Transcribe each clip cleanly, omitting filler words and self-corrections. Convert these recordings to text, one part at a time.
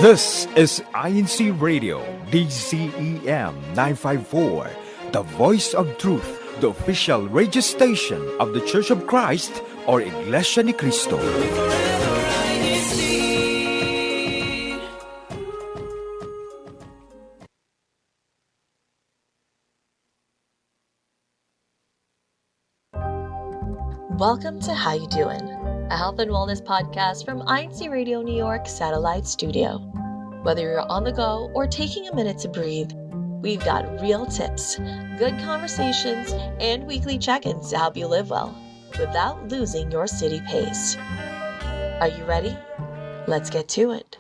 This is INCRadio DCEM 954, the voice of truth, the official radio station of the Church of Christ or Iglesia ni Cristo. Welcome to How You Doin, a health and wellness podcast from INCRadio New York Satellite Studio. Whether you're on the go or taking a minute to breathe, we've got real tips, good conversations, and weekly check-ins to help you live well without losing your city pace. Are you ready? Let's get to it.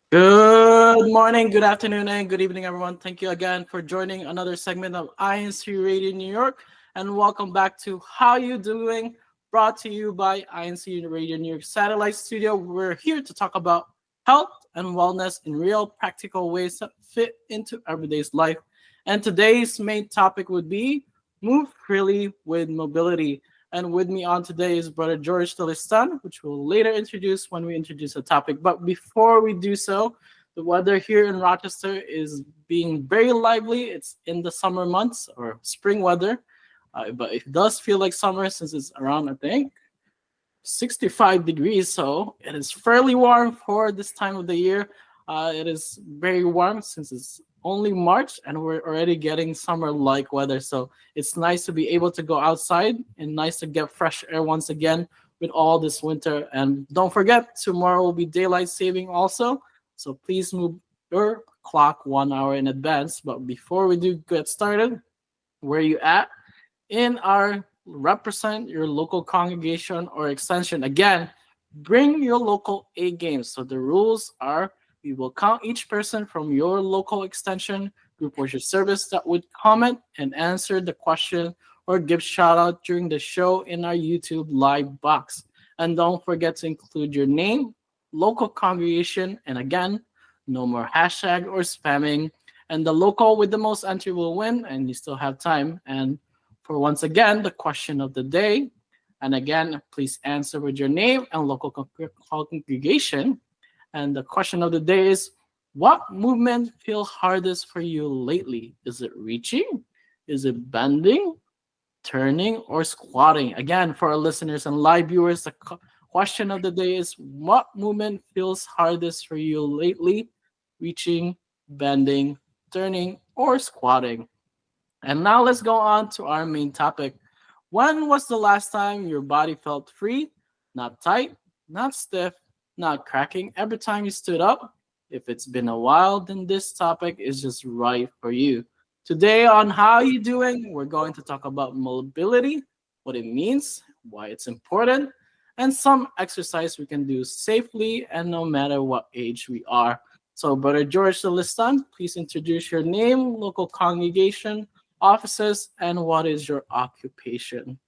Good morning, good afternoon, and good evening, everyone. Thank you again for joining another segment of INCRadio New York, and welcome back to How You Doing, brought to you by INCRadio New York Satellite Studio. We're here to talk about health and wellness in real, practical ways that fit into everyday's life. And today's main topic would be move freely with mobility. And with me on today is Brother George Delistan, which we'll later introduce when we introduce the topic. But before we do so, the weather here in Rochester is being very lively. It's in the summer months or spring weather, but it does feel like summer since it's around, I think, 65 degrees. So it is fairly warm for this time of the year. It is very warm since it's only March and we're already getting summer-like weather. So it's nice to be able to go outside and nice to get fresh air once again with all this winter. And don't forget, tomorrow will be daylight saving also. So please move your clock 1 hour in advance. But before we do get started, where you at in our represent your local congregation or extension? Again, bring your local A games. So the rules are we will count each person from your local extension, group worship service that would comment and answer the question or give shout out during the show in our YouTube live box. And don't forget to include your name, local congregation, and again, no more hashtag or spamming. And the local with the most entry will win, and you still have time. And for once again, the question of the day. And again, please answer with your name and local congregation. And the question of the day is, what movement feels hardest for you lately? Is it reaching? Is it bending, turning, or squatting? Again, for our listeners and live viewers, the question of the day is, what movement feels hardest for you lately? Reaching, bending, turning, or squatting? And now let's go on to our main topic. When was the last time your body felt free, not tight, not stiff, not cracking every time you stood up? If it's been a while, then this topic is just right for you. Today on How You Doing, we're going to talk about mobility, what it means, why it's important, and some exercise we can do safely and no matter what age we are. So, Brother George Delistan, please introduce your name, local congregation, offices, and what is your occupation?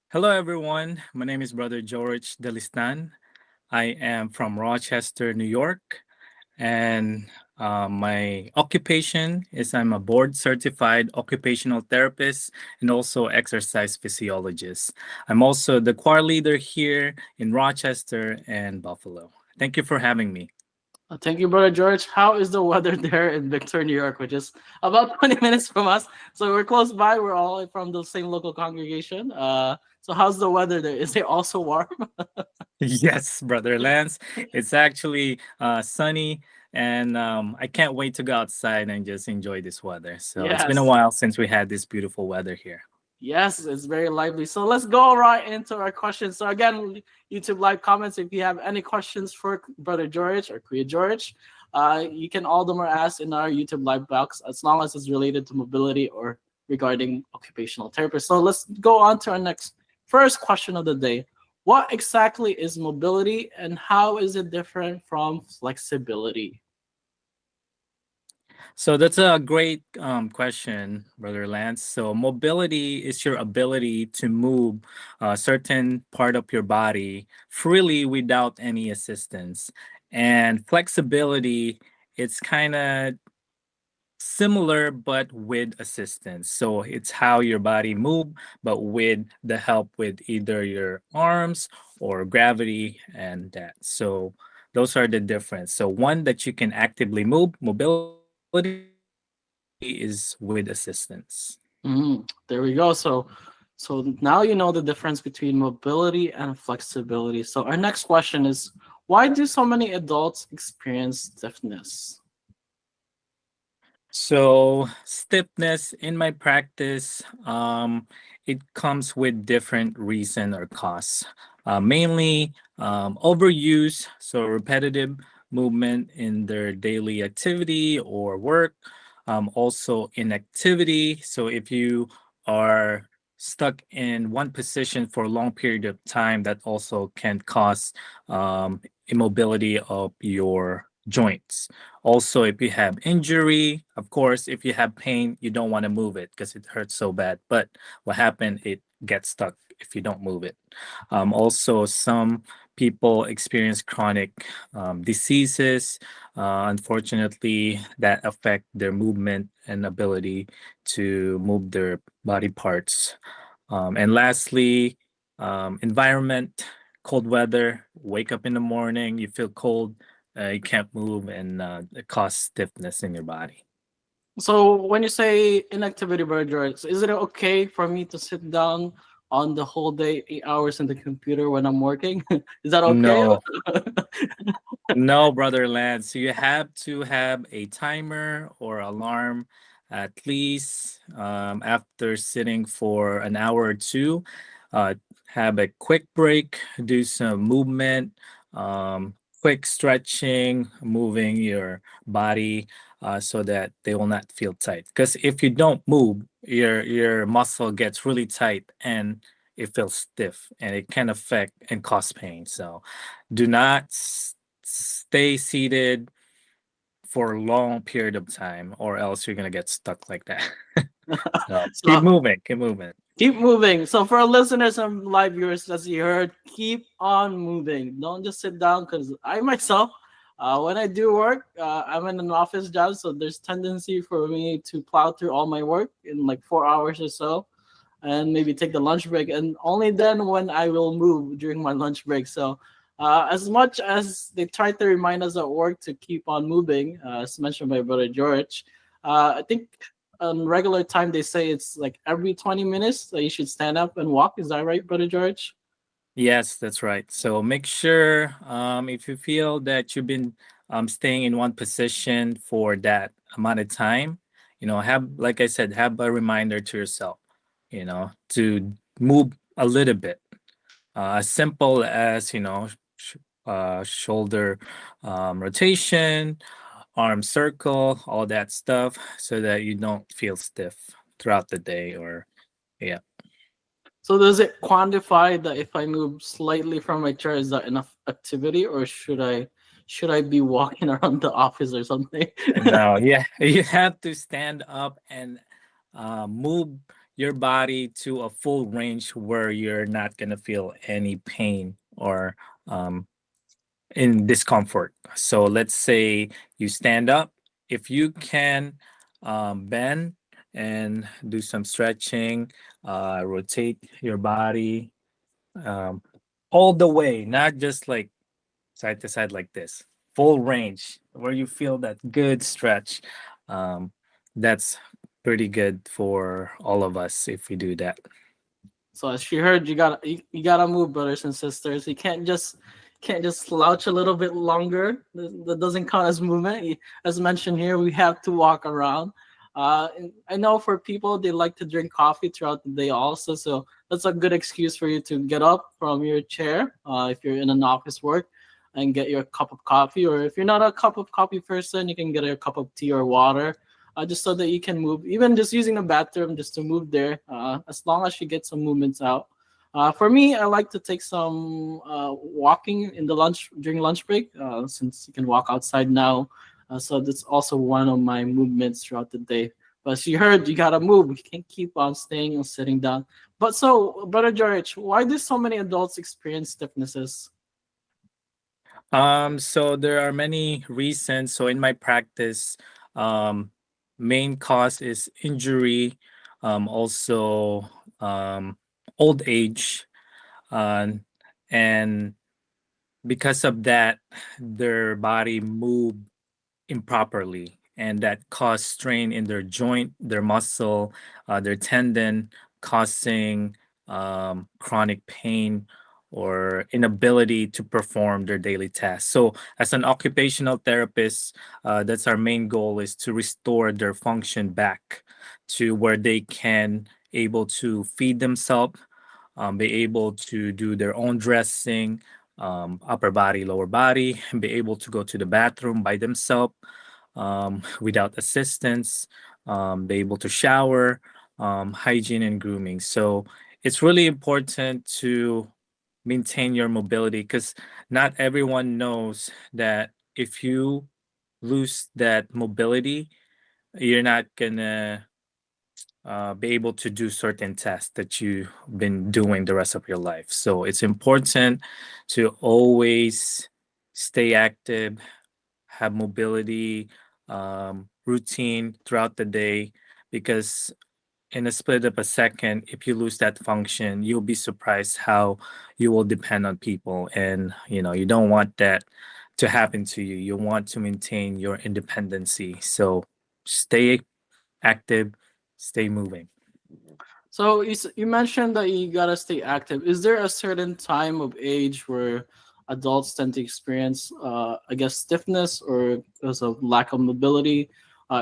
Hello, everyone. My name is Brother George Delistan. I am from Rochester, New York, and my occupation is I'm a board-certified occupational therapist and also exercise physiologist. I'm also the choir leader here in Rochester and Buffalo. Thank you for having me. Thank you, Brother George. How is the weather there in Victor, New York, which is about 20 minutes from us? So we're close by. We're all from the same local congregation. So how's the weather there? Is it also warm? Yes, Brother Lance. It's actually sunny, and I can't wait to go outside and just enjoy this weather. So it's been a Yes. while since we had this beautiful weather here. Yes, it's very lively. So let's go right into our questions. So again, YouTube live comments. If you have any questions for Brother George or Kuya George, you can all them are asked in our YouTube live box as long as it's related to mobility or regarding occupational therapy. So let's go on to our next first question of the day. What exactly is mobility and how is it different from flexibility? So that's a great question, Brother Lance. So mobility is your ability to move a certain part of your body freely without any assistance. And flexibility, it's kind of similar but with assistance. So it's how your body move, but with the help with either your arms or gravity and that. So those are the difference. So one that you can actively move, mobility is with assistance. There we go. So now you know the difference between mobility and flexibility. So our next question is, why do so many adults experience stiffness? So stiffness in my practice, it comes with different reason or costs. Mainly overuse, so repetitive movement in their daily activity or work. Also inactivity. So if you are stuck in one position for a long period of time, that also can cause immobility of your joints. Also, if you have injury, of course, if you have pain, you don't want to move it because it hurts so bad. But what happened, it gets stuck if you don't move it. Also, some people experience chronic diseases. Unfortunately, that affect their movement and ability to move their body parts. And lastly, environment, cold weather, wake up in the morning, you feel cold, you can't move, and it causes stiffness in your body. So when you say inactivity, Brother, is it okay for me to sit down on the whole day, 8 hours in the computer when I'm working? Is that okay? No, no, brother Lance. You have to have a timer or alarm at least after sitting for an hour or two. Uh, have a quick break, do some movement, quick stretching, moving your body so that they will not feel tight. Because if you don't move, your muscle gets really tight and it feels stiff, and it can affect and cause pain. So do not stay seated for a long period of time, or else you're gonna get stuck like that. So keep So moving, keep moving. keep moving. So for our listeners and live viewers, as you heard, keep on moving. Don't just sit down because I myself, when I do work, I'm in an office job, so there's tendency for me to plow through all my work in like 4 hours or so, and maybe take the lunch break, and only then when I will move during my lunch break. So, as much as they try to remind us at work to keep on moving, as mentioned by Brother George, I think on regular time they say it's like every 20 minutes that you should stand up and walk. Is that right, Brother George? Yes, that's right. So make sure if you feel that you've been staying in one position for that amount of time, have, like I said, have a reminder to yourself, to move a little bit. As simple as, shoulder rotation, arm circle, all that stuff, so that you don't feel stiff throughout the day. Or, yeah. So does it quantify that if I move slightly from my chair, is that enough activity, or should I be walking around the office or something? No, yeah, you have to stand up and move your body to a full range where you're not gonna feel any pain or um, in discomfort. So let's say you stand up. If you can bend and do some stretching, rotate your body um, all the way, not just like side to side like this, full range where you feel that good stretch. Um, that's pretty good for all of us if we do that. So as she heard, you gotta move, brothers and sisters. You can't just slouch a little bit longer. That doesn't count as movement. As mentioned here, we have to walk around. And I know for people they like to drink coffee throughout the day also, so that's a good excuse for you to get up from your chair if you're in an office work and get your cup of coffee. Or if you're not a cup of coffee person, you can get a cup of tea or water just so that you can move, even just using the bathroom, just to move there, as long as you get some movements out. For me, I like to take some walking in the lunch during lunch break, since you can walk outside now. So that's also one of my movements throughout the day. But as you heard, you gotta move. You can't keep on staying or sitting down. But so, Brother George, why do so many adults experience stiffnesses? So there are many reasons. So in my practice, um, main cause is injury, also old age, uh, and because of that, their body move improperly, and that cause strain in their joint, their muscle, their tendon, causing chronic pain or inability to perform their daily tasks. So as an occupational therapist, that's our main goal, is to restore their function back to where they can able to feed themselves, be able to do their own dressing, upper body, lower body, and be able to go to the bathroom by themselves, without assistance, be able to shower, hygiene and grooming. So it's really important to maintain your mobility, because not everyone knows that if you lose that mobility, you're not gonna be able to do certain tasks that you've been doing the rest of your life. So it's important to always stay active, have mobility, routine throughout the day, because in a split of a second, if you lose that function, you'll be surprised how you will depend on people. And, you don't want that to happen to you. You want to maintain your independency. So stay active, stay moving. So you mentioned that you gotta stay active. Is there a certain time of age where adults tend to experience, I guess, stiffness or because of lack of mobility?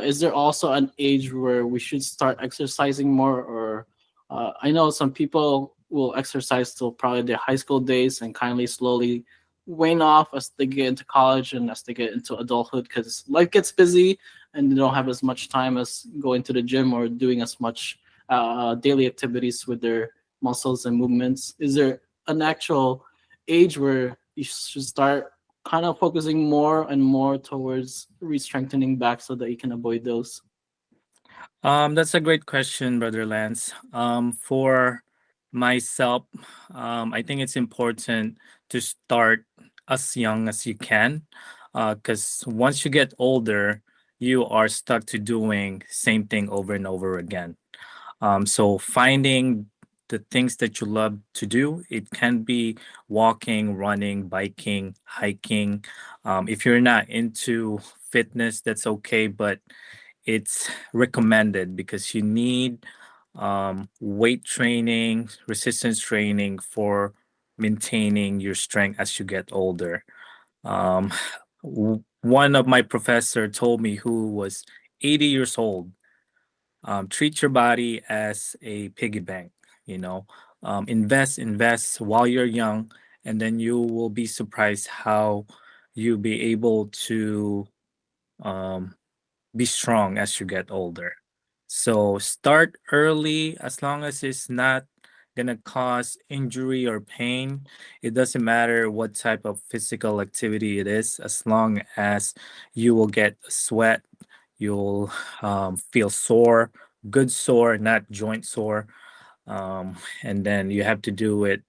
Is there also an age where we should start exercising more? Or I know some people will exercise till probably their high school days and kindly slowly wane off as they get into college and as they get into adulthood because life gets busy and they don't have as much time as going to the gym or doing as much daily activities with their muscles and movements? Is there an actual age where you should start kind of focusing more and more towards re-strengthening back so that you can avoid those? That's a great question, Brother Lance. For myself, I think it's important to start as young as you can, because once you get older, you are stuck to doing same thing over and over again. So finding the things that you love to do, it can be walking, running, biking, hiking. If you're not into fitness, that's okay, but it's recommended because you need weight training, resistance training for maintaining your strength as you get older. Um, One of my professor told me, who was 80 years old, treat your body as a piggy bank. You know, invest while you're young, and then you will be surprised how you'll be able to um, be strong as you get older. So start early, as long as it's not gonna cause injury or pain. It doesn't matter what type of physical activity it is, as long as you will get sweat, you'll feel sore, good sore, not joint sore. And then you have to do it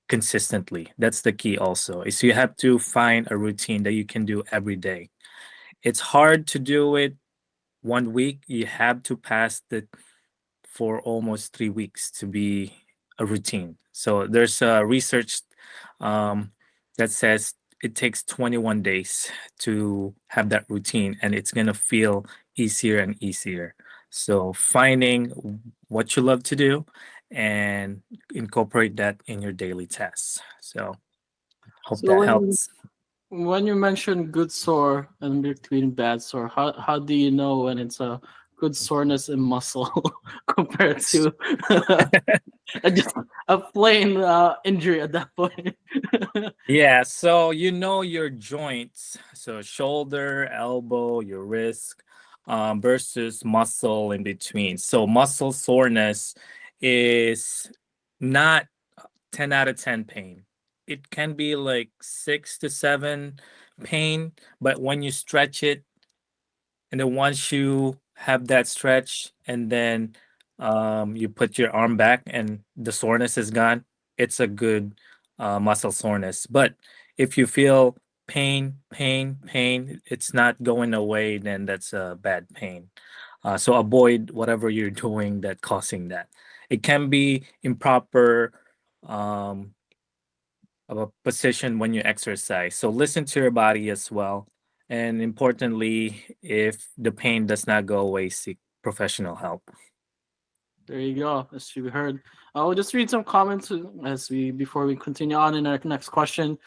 consistently. That's the key also. Is you have to find a routine that you can do every day. It's hard to do it one week. You have to pass the for almost 3 weeks to be a routine. So there's a research um, that says it takes 21 days to have that routine, and it's gonna feel easier and easier. So finding what you love to do and incorporate that in your daily tasks. So hope So that when helps. when you mention good sore and between bad sore, how do you know when it's a good soreness in muscle compared to just a plain injury at that point? Yeah, so you know your joints, so shoulder, elbow, your wrist, versus muscle in between. So muscle soreness is not 10 out of 10 pain. It can be like 6 to 7 pain, but when you stretch it, and then once you have that stretch, and then you put your arm back and the soreness is gone, it's a good muscle soreness. But if you feel pain, pain, pain, it's not going away, then that's a bad pain. So avoid whatever you're doing that causing that. It can be improper um, of a position when you exercise. So listen to your body as well. And importantly, if the pain does not go away, seek professional help. There you go. As you heard, I'll just read some comments as we before we continue on in our next question.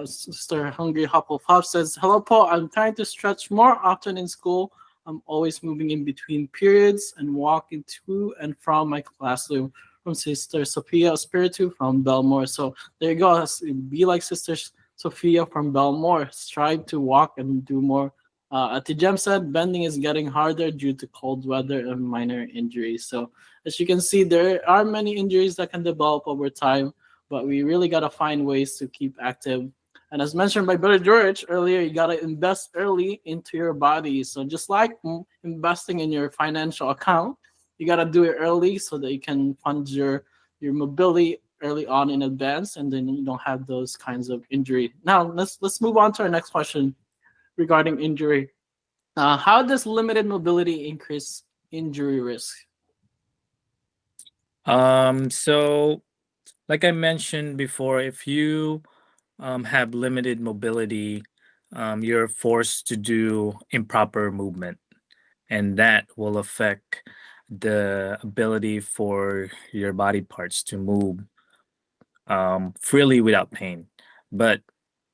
Sister Hungry Hop of Hop says, "Hello, Paul. I'm trying to stretch more often in school. I'm always moving in between periods and walking to and from my classroom." From Sister Sophia Spiritu from Belmore. So there you go. Be like Sister Sophia from Belmore. Strive to walk and do more. Ati Jem said bending is getting harder due to cold weather and minor injuries. So as you can see, there are many injuries that can develop over time, but we really gotta find ways to keep active. And as mentioned by Brother George earlier, you gotta invest early into your body. So just like investing in your financial account, you gotta do it early so that you can fund your mobility early on in advance, and then you don't have those kinds of injury. Now let's move on to our next question regarding injury. How does limited mobility increase injury risk? So like I mentioned before, if you have limited mobility, you're forced to do improper movement, and that will affect the ability for your body parts to move freely without pain. But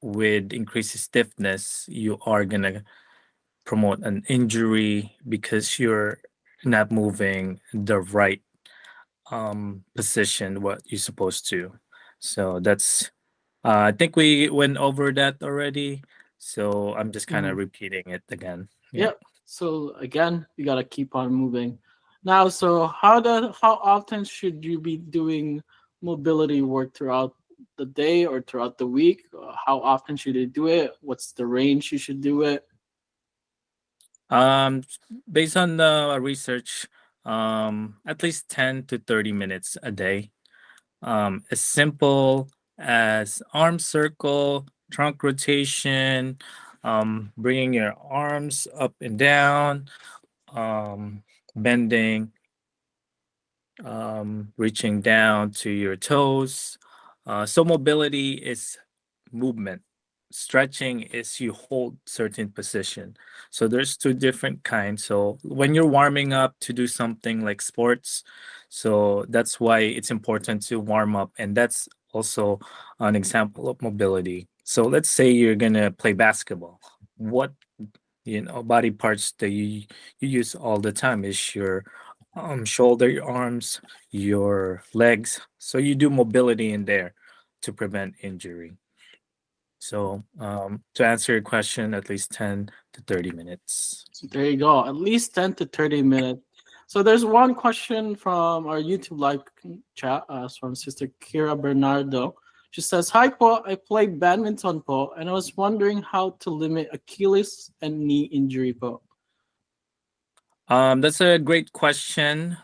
with increased stiffness, you are going to promote an injury because you're not moving the right position what you're supposed to. So that's I think we went over that already. So I'm just kind of Mhm. repeating it again. Yeah. Yep. So again, you gotta keep on moving. Now, so how often should you be doing mobility work throughout the day or throughout the week? How often should you do it? What's the range you should do it? Um, Based on the research, at least 10 to 30 minutes a day. As simple as arm circle, trunk rotation, bringing your arms up and down, um, bending, reaching down to your toes. So mobility is movement. Stretching is you hold certain position. So there's two different kinds. So when you're warming up to do something like sports, so that's why it's important to warm up, and that's also an example of mobility. So let's say you're gonna play basketball. What body parts that you use all the time is your shoulder, your arms, your legs. So you do mobility in there to prevent injury. So to answer your question, at least 10 to 30 minutes. So there you go, at least 10 to 30 minutes. So there's one question from our YouTube live chat from Sister Kira Bernardo. She says, "Hi po, I play badminton po, and I was wondering how to limit Achilles and knee injury po." That's a great question.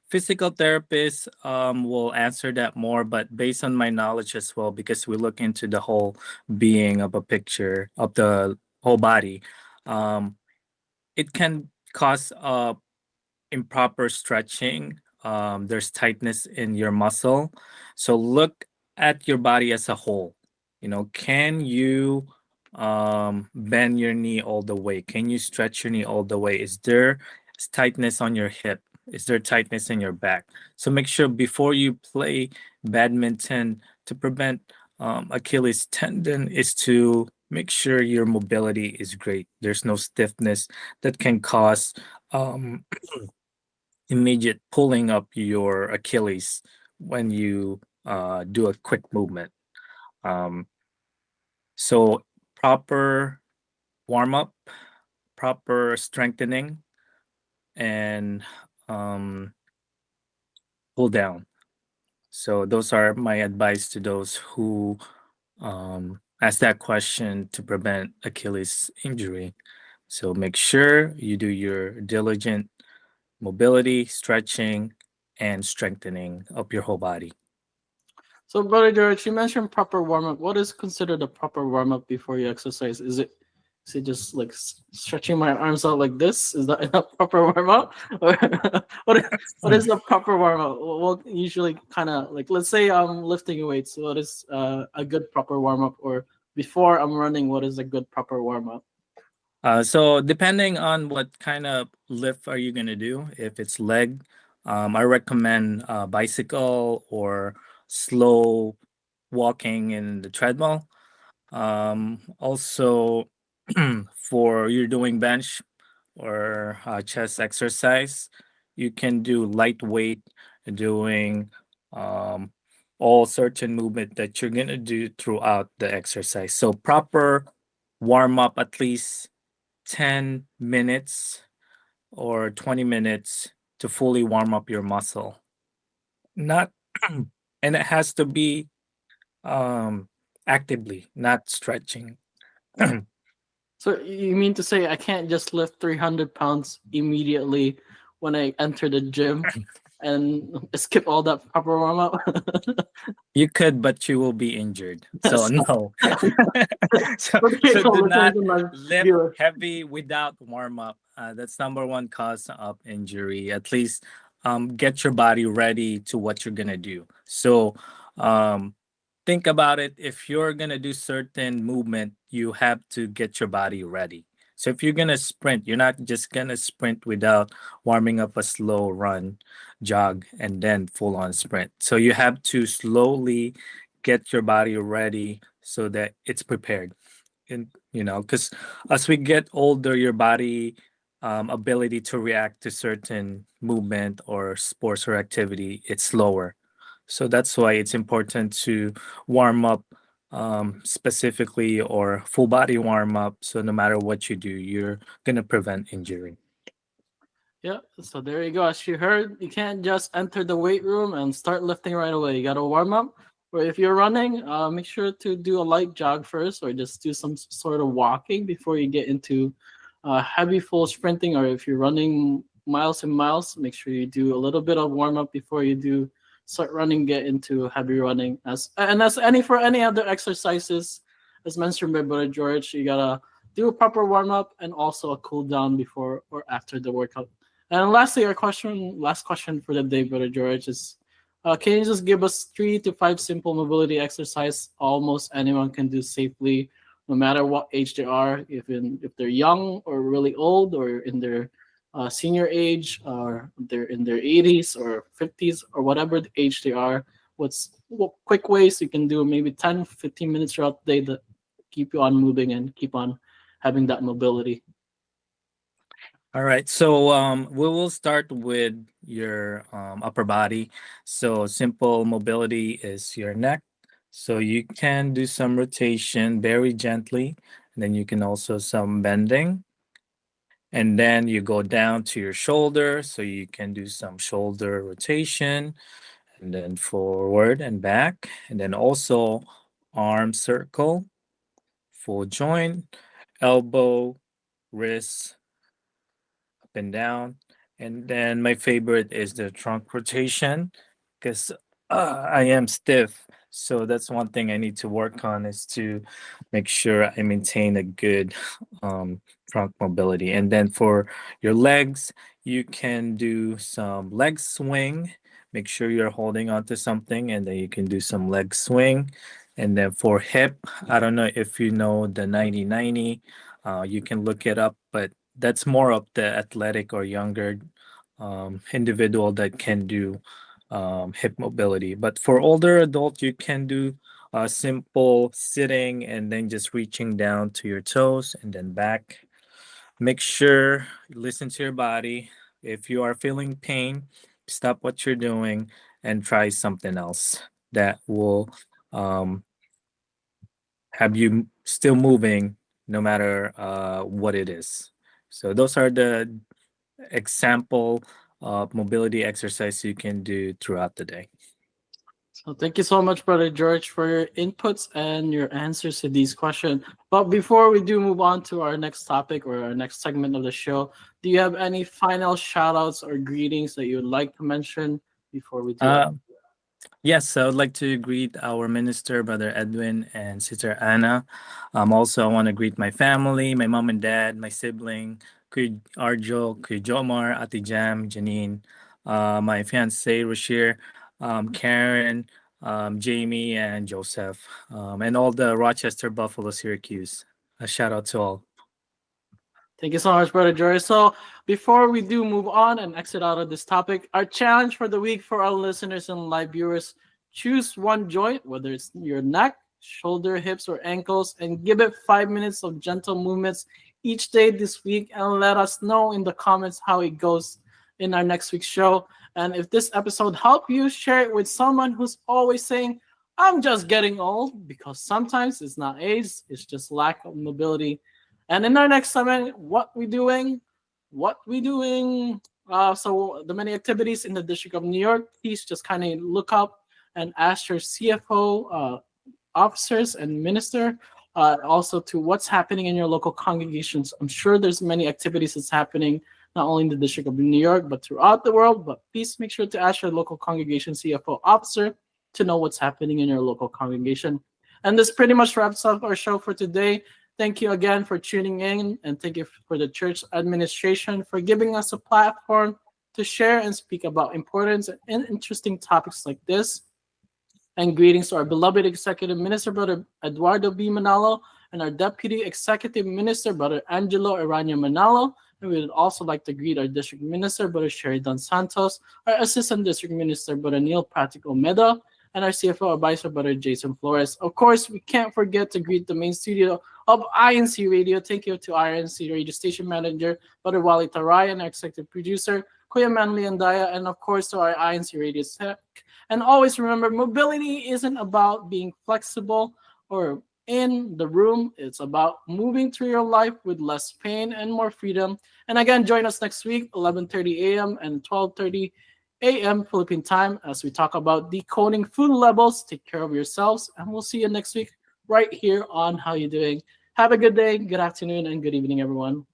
Physical therapists will answer that more, but based on my knowledge as well, because we look into the whole being of a picture of the whole body, um, it can cause improper stretching. There's tightness in your muscle. So look at your body as a whole. Can you bend your knee all the way? Can you stretch your knee all the way? Is there tightness on your hip? Is there tightness in your back? So make sure before you play badminton to prevent Achilles tendon is to make sure your mobility is great. There's no stiffness that can cause um, immediate pulling up your Achilles when you do a quick movement. Um, so proper warm up, proper strengthening, and um, pull down. So those are my advice to those who ask that question to prevent Achilles injury. So make sure you do your diligent mobility, stretching, and strengthening of your whole body. So, Brother George, you mentioned proper warm up. What is considered a proper warm up before you exercise? Is it just like stretching my arms out like this? Is that a proper warm up? Or what is the proper warm up? Well, usually kind of like, let's say I'm lifting weights. What is a good proper warm up? Or before I'm running, what is a good proper warm up? So depending on what kind of lift are you gonna do, if it's leg, I recommend bicycle or slow walking in the treadmill. Also, for you're doing bench or chest exercise, you can do lightweight, doing um, all certain movement that you're gonna do throughout the exercise. So proper warm up at least 10 minutes or 20 minutes to fully warm up your muscle. Not and it has to be um actively, not stretching. So you mean to say I can't just lift 300 pounds immediately when I enter the gym and skip all that proper warm up? You could, but you will be injured. So So, no. so, okay, so so do listen not to my lift viewer. heavy without warm up. That's number one cause of injury. At least get your body ready to what you're gonna do. So um, think about it. If you're gonna do certain movement, you have to get your body ready. So if you're gonna sprint, you're not just gonna sprint without warming up a slow run, jog, and then full on sprint. So you have to slowly get your body ready so that it's prepared. And because as we get older, your body ability to react to certain movement or sports or activity, it's slower. So that's why it's important to warm up specifically or full body warm up. So no matter what you do, you're gonna prevent injury. Yeah, so there you go. As you heard, you can't just enter the weight room and start lifting right away. You got to warm up. Or if you're running, make sure to do a light jog first, or just do some sort of walking before you get into heavy full sprinting. Or if you're running miles and miles, make sure you do a little bit of warm up before you do start running. Get into heavy running. As any for any other exercises, as mentioned by Brother George, you gotta do a proper warm up and also a cool down before or after the workout. And lastly, last question for the day, Brother George, is can you just give us 3 to 5 simple mobility exercise almost anyone can do safely, no matter what age they are, if they're young or really old, or in their senior age, or they're in their 80s or 50s or whatever the age they are. What quick ways you can do maybe 10, 15 minutes throughout the day that keep you on moving and keep on having that mobility? All right. So we will start with your upper body. So simple mobility is your neck. So you can do some rotation very gently, and then you can also some bending. And then you go down to your shoulder. So you can do some shoulder rotation and then forward and back. And then also arm circle, full joint, elbow, wrist, up and down. And then my favorite is the trunk rotation because I am stiff. So that's one thing I need to work on is to make sure I maintain a good um, trunk mobility. And then for your legs, you can do some leg swing. Make sure you're holding onto something, and then you can do some leg swing. And then for hip, I don't know if you know the 90-90. You can look it up, but that's more of the athletic or younger individual that can do hip mobility. But for older adult, you can do simple sitting and then just reaching down to your toes and then back. Make sure you listen to your body. If you are feeling pain, stop what you're doing and try something else that will um, have you still moving no matter what it is. So those are the example mobility exercise you can do throughout the day. So thank you so much, Brother George, for your inputs and your answers to these questions. But before we do move on to our next topic or our next segment of the show, do you have any final shout outs or greetings that you would like to mention before we do Uh, it? Yes, I would like to greet our minister, Brother Edwin, and Sister Anna. Also, I want to greet my family, my mom and dad, my sibling, Kuya Arjo, Kuya Jomar, Ate Jam, Janine, my fiance, Rashir, Karen, Jamie, and Joseph, and all the Rochester, Buffalo, Syracuse. A shout out to all. Thank you so much, Brother Jory. So, before we do move on and exit out of this topic, our challenge for the week for our listeners and live viewers: choose one joint, whether it's your neck, shoulder, hips, or ankles, and give it 5 minutes of gentle movements each day this week. And let us know in the comments how it goes in our next week's show. And if this episode helped you, share it with someone who's always saying, I'm just getting old, because sometimes it's not age, it's just lack of mobility. And in our next segment, what we doing? What we doing? So the many activities in the District of New York, please just kind of look up and ask your CFO officers and minister. Also to what's happening in your local congregations. I'm sure there's many activities that's happening not only in the District of New York but throughout the world. But please make sure to ask your local congregation CFO officer to know what's happening in your local congregation. And this pretty much wraps up our show for today. Thank you again for tuning in, and thank you for the church administration for giving us a platform to share and speak about important and interesting topics like this. And greetings to our beloved Executive Minister, Brother Eduardo B. Manalo, and our Deputy Executive Minister, Brother Angelo Aranya Manalo. And we would also like to greet our District Minister, Brother Sheridan Santos, our Assistant District Minister, Brother Neil Patrick Omeda, and our CFO Advisor, Brother Jason Flores. Of course, we can't forget to greet the main studio of INC Radio. Thank you to INC Radio Station Manager, Brother Wally Taray, and our Executive Producer, Kuya Manly Andaya, and of course to our INC Radio Tech. And always remember, mobility isn't about being flexible or in the room. It's about moving through your life with less pain and more freedom. And again, join us next week, 11:30 a.m. and 12:30 a.m. Philippine time, as we talk about decoding food levels. Take care of yourselves, and we'll see you next week right here on How You Doing. Have a good day, good afternoon, and good evening, everyone.